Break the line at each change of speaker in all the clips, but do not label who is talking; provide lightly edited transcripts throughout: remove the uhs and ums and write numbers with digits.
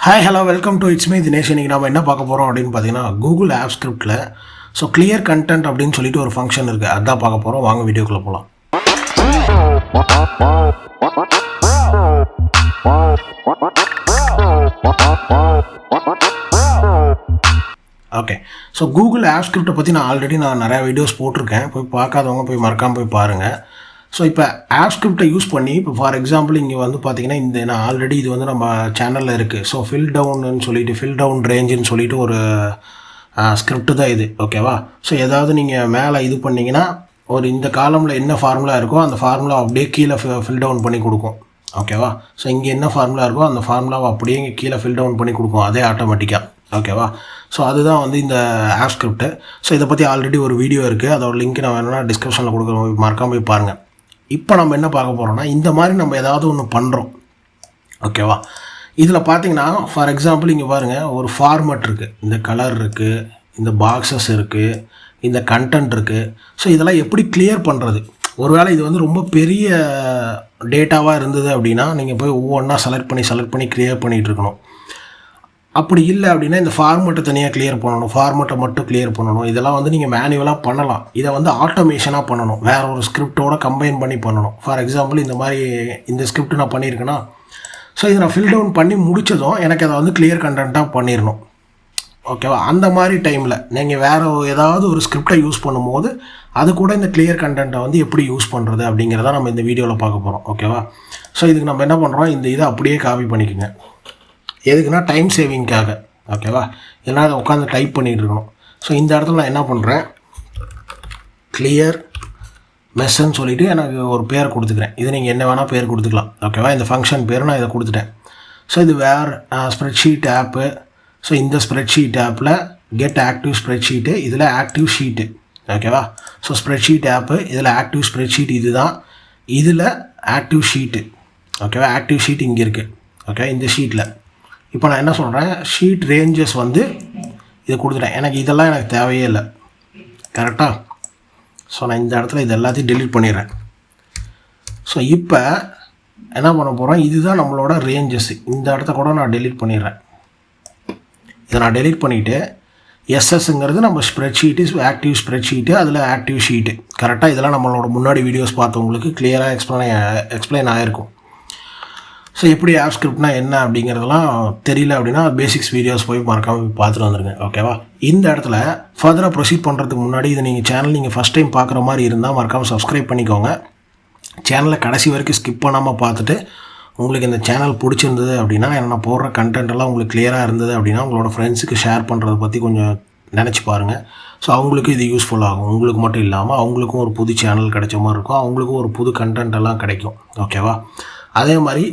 Hi hello welcome to it's me Dinesh. இன்றைக்கி நம்ம என்ன பார்க்க போகிறோம் அப்படின்னு பார்த்தீங்கன்னா கூகுள் ஆப் ஸ்கிரிப்டில் கிளியர் கண்டென்ட் அப்படின்னு சொல்லிட்டு ஒரு ஃபங்க்ஷன் இருக்குது, அதான் பார்க்க போகிறோம். வாங்க வீடியோக்குள்ளே போகலாம். ஓகே, கூகுள் ஆப் ஸ்கிரிப்டை பற்றி நான் ஆல்ரெடி நிறையா வீடியோஸ் போட்டிருக்கேன். போய் பார்க்காதவங்க போய் மறக்காமல் போய் பாருங்கள். இப்போ ஆப் ஸ்கிரிப்டை யூஸ் பண்ணி இப்போ ஃபார் எக்ஸாம்பிள் இங்கே வந்து பார்த்தீங்கன்னா நான் ஆல்ரெடி இது வந்து நம்ம சேனலில் இருக்குது. ஃபில் டவுன்னு சொல்லிட்டு ஃபில் டவுன் ரேஞ்சுன்னு சொல்லிட்டு ஒரு ஸ்கிரிப்ட் தான் இது. ஓகேவா? ஏதாவது நீங்கள் மேலே இது பண்ணிங்கன்னா இந்த காலமில் என்ன ஃபார்முலா இருக்கோ அந்த ஃபார்முலா அப்படியே கீழே ஃபில் டவுன் பண்ணி கொடுக்கும். ஓகேவா? இங்கே என்ன ஃபார்முலா இருக்கோ அந்த ஃபார்முலாவை அப்படியே இங்கே கீழே ஃபில் டவுன் பண்ணி கொடுக்கும், அதே ஆட்டோமேட்டிக்காக. ஓகேவா? அதுதான் வந்து இந்த ஆப் ஸ்கிரிப்ட்டு. இதை பற்றி ஆல்ரெடி ஒரு வீடியோ இருக்குது, அதோட லிங்க் நான் வேணும்னா டிஸ்கிரிப்ஷனில் கொடுக்குறோம், மறக்காமல் போய் பாருங்கள். இப்போ நம்ம என்ன பார்க்க போகிறோம்னா, இந்த மாதிரி நம்ம ஏதாவது ஒன்று பண்ணுறோம். ஓகேவா? இதில் பார்த்தீங்கன்னா ஃபார் எக்ஸாம்பிள் இங்கே பாருங்கள், ஒரு ஃபார்மேட் இருக்குது, இந்த கலர் இருக்குது, இந்த பாக்ஸஸ் இருக்குது, இந்த கண்டென்ட் இருக்குது. இதெல்லாம் எப்படி கிளியர் பண்ணுறது? ஒருவேளை இது வந்து ரொம்ப பெரிய டேட்டாவாக இருந்தது அப்படின்னா நீங்கள் போய் ஒவ்வொன்றா செலக்ட் பண்ணி கிளியர் பண்ணிகிட்டு இருக்கணும். அப்படி இல்லை அப்படின்னா இந்த ஃபார்மேட்டை தனியாக கிளியர் பண்ணணும், ஃபார்மேட்டை மட்டும் கிளியர் பண்ணணும். இதெல்லாம் வந்து நீங்கள் மேனுவலாக பண்ணலாம். இதை வந்து ஆட்டோமேஷனாக பண்ணணும், வேறு ஒரு ஸ்கிரிப்டோட கம்பைன் பண்ணி பண்ணணும். ஃபார் எக்ஸாம்பிள் இந்த மாதிரி இந்த ஸ்கிரிப்ட் நான் பண்ணியிருக்கேன்னா இதை நான் ஃபில் டவுன் பண்ணி முடித்ததும் எனக்கு அதை வந்து கிளியர் கண்டென்ட்டாக பண்ணிடணும். ஓகேவா? அந்த மாதிரி டைமில் நீங்கள் வேறு ஏதாவது ஒரு ஸ்கிரிப்டை யூஸ் பண்ணும்போது அது கூட இந்த கிளியர் கண்டென்ட்டை வந்து எப்படி யூஸ் பண்ணுறது அப்படிங்கிறத நம்ம இந்த வீடியோவில் பார்க்க போகிறோம். ஓகேவா? இதுக்கு நம்ம என்ன பண்ணுறோம், இந்த இதை அப்படியே காப்பி பண்ணிக்கோங்க. எதுக்குன்னா டைம் சேவிங்காக. ஓகேவா? ஏன்னா அதை உட்காந்து டைப் பண்ணிகிட்டு இருக்கணும். இந்த இடத்துல நான் என்ன பண்ணுறேன், கிளியர் மெஸ்ன்னு சொல்லிவிட்டு எனக்கு ஒரு பேர் கொடுத்துக்கிறேன். இது நீங்கள் என்ன வேணால் பேர் கொடுத்துக்கலாம். ஓகேவா? இந்த ஃபங்க்ஷன் பேர் நான் இதை கொடுத்துட்டேன். இது வேர் ஸ்ப்ரெட்ஷீட் ஆப்பு. இந்த ஸ்ப்ரெட்ஷீட் ஆப்பில் கெட் ஆக்டிவ் ஸ்ப்ரெட்ஷீட்டு, இதில் ஆக்டிவ் ஷீட்டு. ஓகேவா? ஸ்ப்ரெட்ஷீட் ஆப்பு, இதில் ஆக்டிவ் ஸ்ப்ரெட்ஷீட் இது தான், இதில் ஆக்டிவ் ஷீட்டு. ஓகேவா? ஆக்டிவ் ஷீட் இங்கே இருக்குது. ஓகே, இந்த ஷீட்டில் இப்போ நான் என்ன சொல்கிறேன், ஷீட் ரேஞ்சஸ் வந்து இதை கொடுத்துட்டேன். எனக்கு இதெல்லாம் எனக்கு தேவையே இல்லை. கரெக்டாக? நான் இந்த இடத்துல இது எல்லாத்தையும் டெலீட் பண்ணிடுறேன். இப்போ என்ன பண்ண போகிறோம், இதுதான் நம்மளோட ரேஞ்சஸ். இந்த இடத்த கூட நான் டெலீட் பண்ணிடுறேன். இதை நான் டெலீட் பண்ணிவிட்டு எஸ்எஸ்ங்கிறது நம்ம ஸ்ப்ரெட்ஷீட்டு, ஆக்டிவ் ஸ்ப்ரெட்ஷீட்டு, அதில் ஆக்டிவ் ஷீட்டு. கரெக்டாக? இதெல்லாம் நம்மளோட முன்னாடி வீடியோஸ் பார்த்தவங்களுக்கு கிளியராக எக்ஸ்பிளைன் ஆகிருக்கும். எப்படி ஆப் ஸ்கிரிப்ட்னா என்ன அப்படிங்கிறதெல்லாம் தெரியல அப்படின்னா பேசிக்ஸ் வீடியோஸ் போய் மறக்காமல் பார்த்துட்டு வந்துருங்க. ஓகேவா? இந்த இடத்துல ஃபர்தராக ப்ரொசீட் பண்ணுறதுக்கு முன்னாடி இதை நீங்கள் ஃபஸ்ட் டைம் பார்க்குற மாதிரி இருந்தால் மறக்காமல் சப்ஸ்கிரைப் பண்ணிக்கோங்க. சேனலை கடைசி வரைக்கும் ஸ்கிப் பண்ணாமல் பார்த்துட்டு உங்களுக்கு இந்த சேனல் பிடிச்சிருந்தது அப்படின்னா, நான் போடுற கண்டென்ட்டெல்லாம் உங்களுக்கு கிளியராக இருந்தது அப்படின்னா உங்களோட ஃப்ரெண்ட்ஸுக்கு ஷேர் பண்ணுறதை பற்றி கொஞ்சம் நினச்சி பாருங்கள். அவங்களுக்கு இது யூஸ்ஃபுல் ஆகும். உங்களுக்கு மட்டும் இல்லாமல் அவங்களுக்கும் ஒரு புது சேனல் கிடைச்ச மாதிரி இருக்கும், அவங்களுக்கும் ஒரு புது கண்டென்ட் எல்லாம் கிடைக்கும். ஓகேவா? அதே மாதிரி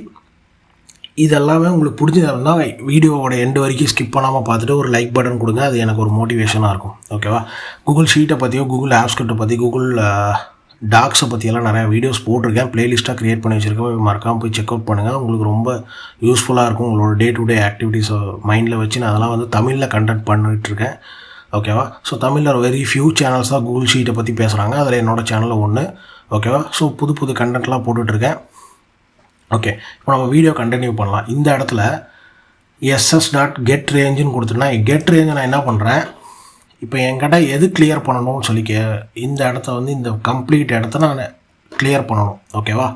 இதெல்லாமே உங்களுக்கு பிடிச்சிருந்தா வீடியோவோட எண்டு வரைக்கும் ஸ்கிப் பண்ணாமல் பார்த்துட்டு ஒரு லைக் பட்டன் கொடுங்க, அது எனக்கு ஒரு மோட்டிவேஷனாக இருக்கும். ஓகேவா? கூகுள் ஷீட்டை பற்றியோ, கூகுள் ஆப் ஸ்கிரிப்டை பற்றி, கூகுள் டாக்ஸை பற்றியெல்லாம் நிறையா வீடியோஸ் போட்டிருக்கேன், ப்ளேலிஸ்ட்டாக க்ரியேட் பண்ணி வச்சுருக்கேன். மறக்காமல் போய் செக் அவுட் பண்ணுங்கள், உங்களுக்கு ரொம்ப யூஸ்ஃபுல்லாக இருக்கும். உங்களோட டே டு டே ஆக்டிவிட்டீஸை மைண்டில் வச்சு நான் அதெல்லாம் வந்து தமிழில் கண்டென்ட் பண்ணிகிட்ருக்கேன். ஓகேவா? தமிழில் ஒரு வெரி ஃபியூ சேனல்ஸ் தான் கூகுள் ஷீட்டை பற்றி பேசுகிறாங்க, அதில் என்னோடய சேனலில் ஒன்று. ஓகேவா? புது கண்டென்ட்லாம் போட்டுட்ருக்கேன். ஓகே, இப்போ நம்ம வீடியோ கண்டினியூ பண்ணலாம். இந்த இடத்துல ss.get rangeன்னு கொடுத்துட்டேன்னா கெட் ரேஞ்சை நான் என்ன பண்ணுறேன், இப்போ என்கிட்ட எது கிளியர் பண்ணணும்னு சொல்லி இந்த இடத்த வந்து இந்த கம்ப்ளீட் இடத்த நான் கிளியர் பண்ணணும். ஓகேவா?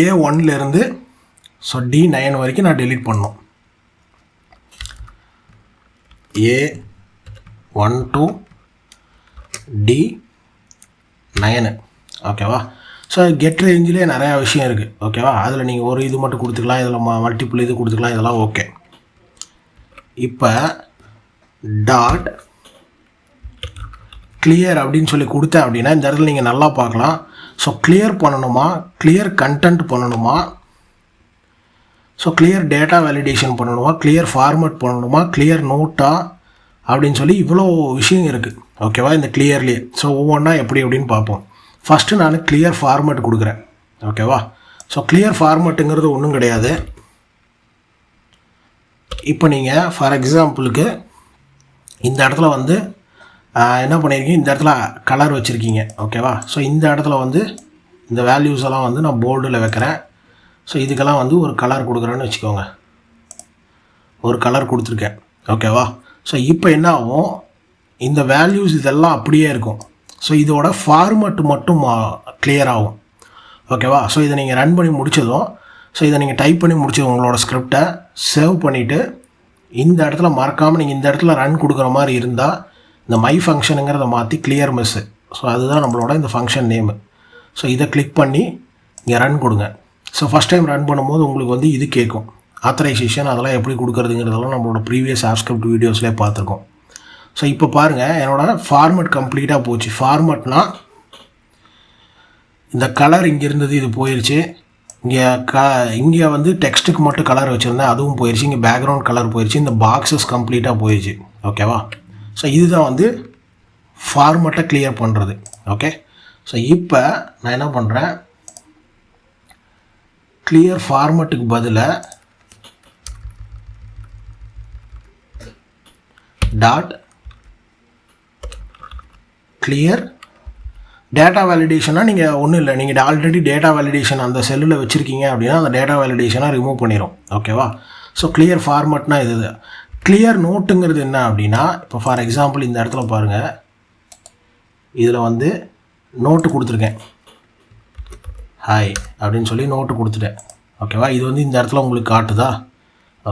A1லேருந்து D9 வரைக்கும் நான் டெலீட் பண்ணணும். A1 to D9. ஓகேவா? கெட் ரேஞ்சிலே நிறையா விஷயம் இருக்குது. ஓகேவா? அதில் நீங்கள் ஒரு இது மட்டும் கொடுத்துக்கலாம், இதில் மல்டிபிள் இது கொடுத்துக்கலாம், இதெல்லாம் ஓகே. இப்போ டாட் கிளியர் அப்படின்னு சொல்லி கொடுத்தேன் அப்படின்னா இந்த இடத்துல நீங்கள் நல்லா பார்க்கலாம். கிளியர் பண்ணணுமா, கிளியர் கண்டென்ட் பண்ணணுமா, கிளியர் டேட்டா வேலிடேஷன் பண்ணணுமா, கிளியர் ஃபார்மேட் பண்ணணுமா, கிளியர் நோட்டா அப்படின்னு சொல்லி இவ்வளோ விஷயம் இருக்குது. ஓகேவா? இந்த கிளியர்லேயே ஒவ்வொன்றா எப்படி அப்படின்னு பார்ப்போம். ஃபஸ்ட்டு நான் கிளியர் ஃபார்மேட் கொடுக்குறேன். ஓகேவா? கிளியர் ஃபார்மேட்டுங்கிறது ஒன்றும் கிடையாது. இப்போ நீங்கள் ஃபார் எக்ஸாம்பிளுக்கு இந்த இடத்துல வந்து என்ன பண்ணியிருக்கீங்க, இந்த இடத்துல கலர் வச்சுருக்கீங்க. ஓகேவா? இந்த இடத்துல வந்து இந்த வேல்யூஸ் எல்லாம் வந்து நான் போல்டில் வைக்கிறேன். இதுக்கெல்லாம் வந்து ஒரு கலர் கொடுக்குறேன்னு வச்சுக்கோங்க. ஒரு கலர் கொடுத்துருக்கேன். ஓகேவா? ஸோ இப்போ என்ன ஆகும், இந்த வேல்யூஸ் இதெல்லாம் அப்படியே இருக்கும். ஸோ இதோட ஃபார்மட் மட்டும் கிளியர் ஆகும். ஓகேவா? ஸோ இதை நீங்கள் ரன் பண்ணி முடிச்சதும், ஸோ இதை நீங்கள் டைப் பண்ணி முடிச்சதும் உங்களோட ஸ்கிரிப்டை சேவ் பண்ணிவிட்டு இந்த இடத்துல மறக்காமல் நீங்கள் இந்த இடத்துல ரன் கொடுக்குற மாதிரி இருந்தால் இந்த மை ஃபங்க்ஷனுங்கிறத மாற்றி கிளியர் மிஸ்ஸு. ஸோ அதுதான் நம்மளோட இந்த ஃபங்க்ஷன் நேமு. ஸோ இதை கிளிக் பண்ணி இங்கே ரன் கொடுங்க. ஸோ ஃபஸ்ட் டைம் ரன் பண்ணும்போது உங்களுக்கு வந்து இது கேட்கும், ஆத்தரைசேஷன் அதெல்லாம் எப்படி கொடுக்குறதுங்கிறதெல்லாம் நம்மளோட ப்ரீவியஸ் ஆப்ஸ்கிரிப்ட் வீடியோஸ்லேயே பார்த்துருக்கோம். ஸோ இப்போ பாருங்கள், என்னோடய ஃபார்மட் கம்ப்ளீட்டாக போச்சு. ஃபார்மட்னால் இந்த கலர் இங்கே இருந்தது, இது போயிடுச்சு. இங்கே வந்து டெக்ஸ்ட்டுக்கு மட்டும் கலர் வச்சுருந்தேன், அதுவும் போயிடுச்சு. இங்கே பேக்ரவுண்ட் கலர் போயிடுச்சு. இந்த பாக்ஸஸ் கம்ப்ளீட்டாக போயிடுச்சு. ஓகேவா? ஸோ இதுதான் வந்து ஃபார்மட்டை கிளியர் பண்ணுறது. ஓகே. ஸோ இப்போ நான் என்ன பண்ணுறேன், கிளியர் ஃபார்மட்டுக்கு பதிலாக டாட் கிளியர் டேட்டா வேலிடேஷனாக நீங்கள் ஒன்றும் இல்லை, நீங்கள் ஆல்ரெடி டேட்டா வேலிடேஷன் அந்த செல்லில் வச்சுருக்கீங்க அப்படின்னா அந்த டேட்டா வேலிடேஷனாக ரிமூவ் பண்ணிடும். ஓகேவா? ஸோ கிளியர் ஃபார்மட்னா இது. கிளியர் நோட்டுங்கிறது என்ன அப்படின்னா, இப்போ ஃபார் எக்ஸாம்பிள் இந்த இடத்துல பாருங்கள், இதில் வந்து நோட்டு கொடுத்துருக்கேன், ஹாய் அப்படின்னு சொல்லி நோட்டு கொடுத்துட்டேன். ஓகேவா? இது வந்து இந்த இடத்துல உங்களுக்கு காட்டுதா?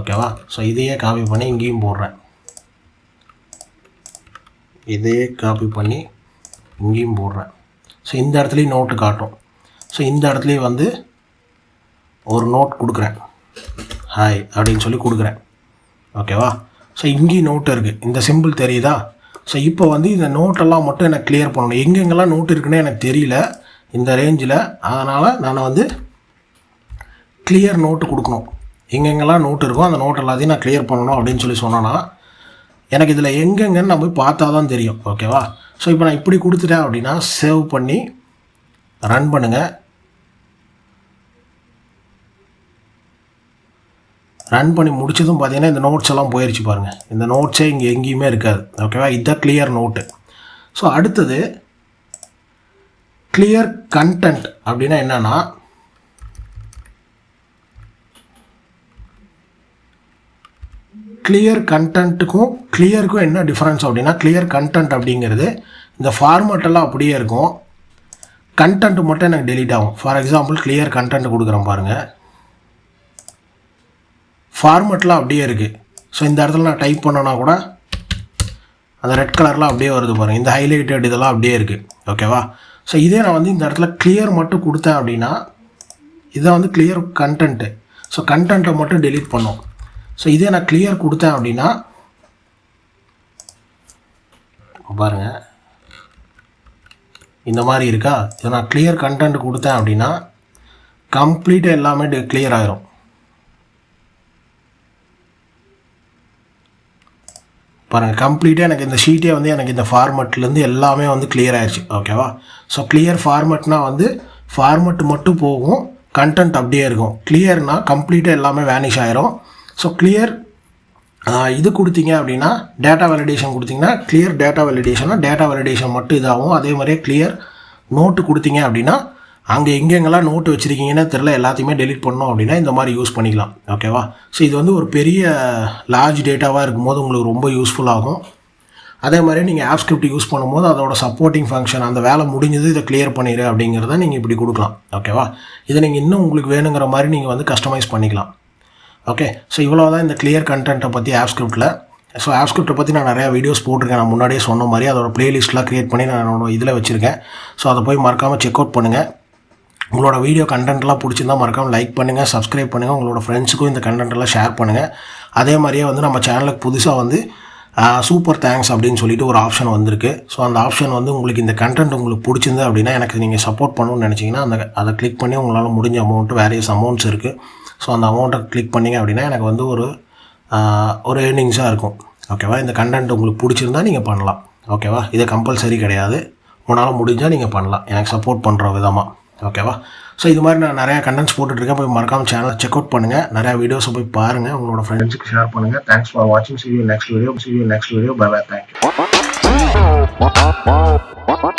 ஓகேவா? ஸோ இதையே காப்பி பண்ணி இங்கேயும் போடுறேன், இதையே காப்பி பண்ணி இங்கேயும் போடுறேன். ஸோ இந்த இடத்துலையும் நோட்டு காட்டும். ஸோ இந்த இடத்துலையும் வந்து ஒரு நோட் கொடுக்குறேன், ஹாய் அப்படின்னு சொல்லி கொடுக்குறேன். ஓகேவா? ஸோ இங்கேயும் நோட்டு இருக்குது, இந்த சிம்பிள் தெரியுதா? ஸோ இப்போ வந்து இந்த நோட்டெல்லாம் மட்டும் எனக்கு கிளியர் பண்ணணும். எங்கெங்கெல்லாம் நோட்டு இருக்குன்னு எனக்கு தெரியல இந்த ரேஞ்சில். அதனால் நான் வந்து கிளியர் நோட்டு கொடுக்கணும். எங்கெங்கெல்லாம் நோட்டு இருக்கோ அந்த நோட் எல்லாத்தையும் நான் கிளியர் பண்ணணும் அப்படின்னு சொல்லி சொன்னேன்னா எனக்கு இதில் எங்கெங்கன்னு நான் போய் பார்த்தா தான் தெரியும். ஓகேவா? ஸோ இப்போ நான் இப்படி கொடுத்துட்டேன் அப்படின்னா சேவ் பண்ணி ரன் பண்ணுங்கள். ரன் பண்ணி முடிச்சதும் பார்த்தீங்கன்னா இந்த நோட்ஸ் எல்லாம் போயிடுச்சு பாருங்கள். இந்த நோட்ஸே இங்கே எங்கேயுமே இருக்காது. ஓகேவா? இதுதான் கிளியர் நோட்டு. ஸோ அடுத்தது கிளியர் கண்டென்ட் அப்படின்னா என்னென்னா, கிளியர் கண்டென்ட்டுக்கும் கிளியருக்கும் என்ன டிஃப்ரென்ஸ் அப்படின்னா, கிளியர் கண்டென்ட் அப்படிங்கிறது இந்த ஃபார்மட்டெல்லாம் அப்படியே இருக்கும், கண்டென்ட் மட்டும் எனக்கு டெலீட் ஆகும். ஃபார் எக்ஸாம்பிள் கிளியர் கண்டென்ட் கொடுக்குறேன் பாருங்கள், ஃபார்மட்லாம் அப்படியே இருக்குது. ஸோ இந்த இடத்துல நான் டைப் பண்ணோன்னா கூட அந்த ரெட் கலர்லாம் அப்படியே வருது பாருங்கள், இந்த ஹைலைட்டட் இதெல்லாம் அப்படியே இருக்குது. ஓகேவா? ஸோ இதே நான் வந்து இந்த இடத்துல கிளியர் மட்டும் கொடுத்தேன் அப்படின்னா இதை வந்து கிளியர் கண்டென்ட்டு. ஸோ கண்டென்ட்டை மட்டும் டெலீட் பண்ணோம். ஸோ இதே நான் கிளியர் கொடுத்தேன் அப்படின்னா பாருங்கள் இந்த மாதிரி இருக்கா. இதை நான் கிளியர் கண்டென்ட் கொடுத்தேன் அப்படின்னா கம்ப்ளீட்டாக எல்லாமே கிளியர் ஆகிரும். பாருங்கள், கம்ப்ளீட்டாக எனக்கு இந்த ஷீட்டே வந்து எனக்கு இந்த ஃபார்மெட்லேருந்து எல்லாமே வந்து கிளியர் ஆகிடுச்சு. ஓகேவா? ஸோ கிளியர் ஃபார்மெட்னால் வந்து ஃபார்மெட் மட்டும் போகும், கண்டென்ட் அப்படியே இருக்கும். கிளியர்னால் கம்ப்ளீட்டாக எல்லாமே வேனிஷ் ஆகிரும். ஸோ கிளியர் இது கொடுத்தீங்க அப்படின்னா டேட்டா வேலிடேஷன் கொடுத்தீங்கன்னா கிளியர் டேட்டா வேலிடேஷனாக டேட்டா வேலிடேஷன் மட்டும் இதாகும். அதே மாதிரியே கிளியர் நோட்டு கொடுத்தீங்க அப்படின்னா அங்கே எங்கெங்கெல்லாம் நோட்டு வச்சுருக்கீங்கன்னு தெரில எல்லாத்தையுமே டெலிட் பண்ணோம் அப்படின்னா இந்த மாதிரி யூஸ் பண்ணிக்கலாம். ஓகேவா? ஸோ இது வந்து ஒரு பெரிய லார்ஜ் டேட்டாவாக இருக்கும்போது உங்களுக்கு ரொம்ப யூஸ்ஃபுல்லாகும். அதே மாதிரி நீங்கள் ஆப் ஸ்கிரிப்ட் யூஸ் பண்ணும்போது அதோட சப்போர்ட்டிங் ஃபங்க்ஷன் அந்த வேலை முடிஞ்சது இதை கிளியர் பண்ணிடு அப்படிங்கிறத நீங்கள் இப்படி கொடுக்கலாம். ஓகேவா? இதை நீங்கள் இன்னும் உங்களுக்கு வேணுங்கிற மாதிரி நீங்கள் வந்து கஸ்டமைஸ் பண்ணிக்கலாம். ஓகே. ஸோ இவ்வளோ தான் இந்த கிளியர் கண்டென்ட்டை பற்றி ஆப் ஸ்கிரிப்டில். ஸோ ஆப் ஸ்கிரிப்டை பற்றி நான் நிறையா வீடியோஸ் போட்டிருக்கேன். நான் முன்னாடியே சொன்ன மாதிரி அதோட ப்ளேலிஸ்ட்லாம் க்ரியேட் பண்ணி நான் என்னோட இதில் வச்சுருக்கேன். ஸோ அதை போய் மறக்காமல் செக் அவுட் பண்ணுங்கள். உங்களோட வீடியோ கண்டென்ட்லாம் பிடிச்சிருந்தால் மறக்காமல் லைக் பண்ணுங்கள், சப்ஸ்கிரைப் பண்ணுங்கள், உங்களோட ஃப்ரெண்ட்ஸுக்கும் இந்த கண்டென்ட்டெல்லாம் ஷேர் பண்ணுங்கள். அதே மாதிரியே வந்து நம்ம சேனலுக்கு புதுசாக வந்து சூப்பர் தேங்க்ஸ் அப்படின்னு சொல்லிட்டு ஒரு ஆப்ஷன் வந்திருக்கு. ஸோ அந்த ஆப்ஷன் வந்து உங்களுக்கு இந்த கண்டென்ட் உங்களுக்கு பிடிச்சிருந்து அப்படின்னா எனக்கு நீங்கள் சப்போர்ட் பண்ணணும்னு நினச்சிங்கன்னா அதை கிளிக் பண்ணி உங்களால் முடிஞ்ச அமௌண்ட்டு வேரியஸ் அமௌண்ட்ஸ் இருக்குது. ஸோ அந்த அமௌண்ட்டை கிளிக் பண்ணிங்க அப்படின்னா எனக்கு வந்து ஒரு ஏர்னிங்ஸாக இருக்கும். ஓகேவா? இந்த கண்டென்ட் உங்களுக்கு பிடிச்சிருந்தா நீங்கள் பண்ணலாம். ஓகேவா? இது கம்பல்சரி கிடையாது, உங்களால் முடிஞ்சால் நீங்கள் பண்ணலாம் எனக்கு சப்போர்ட் பண்ணுற விதமாக. ஓகேவா? ஸோ இது மாதிரி நான் நிறையா கண்டென்ட்ஸ் போட்டுட்ருக்கேன். போய் மறக்காமல் சேனலை செக் அவுட் பண்ணுங்கள், நிறையா வீடியோஸை போய் பாருங்கள், உங்களோட ஃப்ரெண்ட்ஸுக்கு ஷேர் பண்ணுங்கள். தேங்க்ஸ் ஃபார் வாட்சிங். See you next video. Bye bye. Thank you.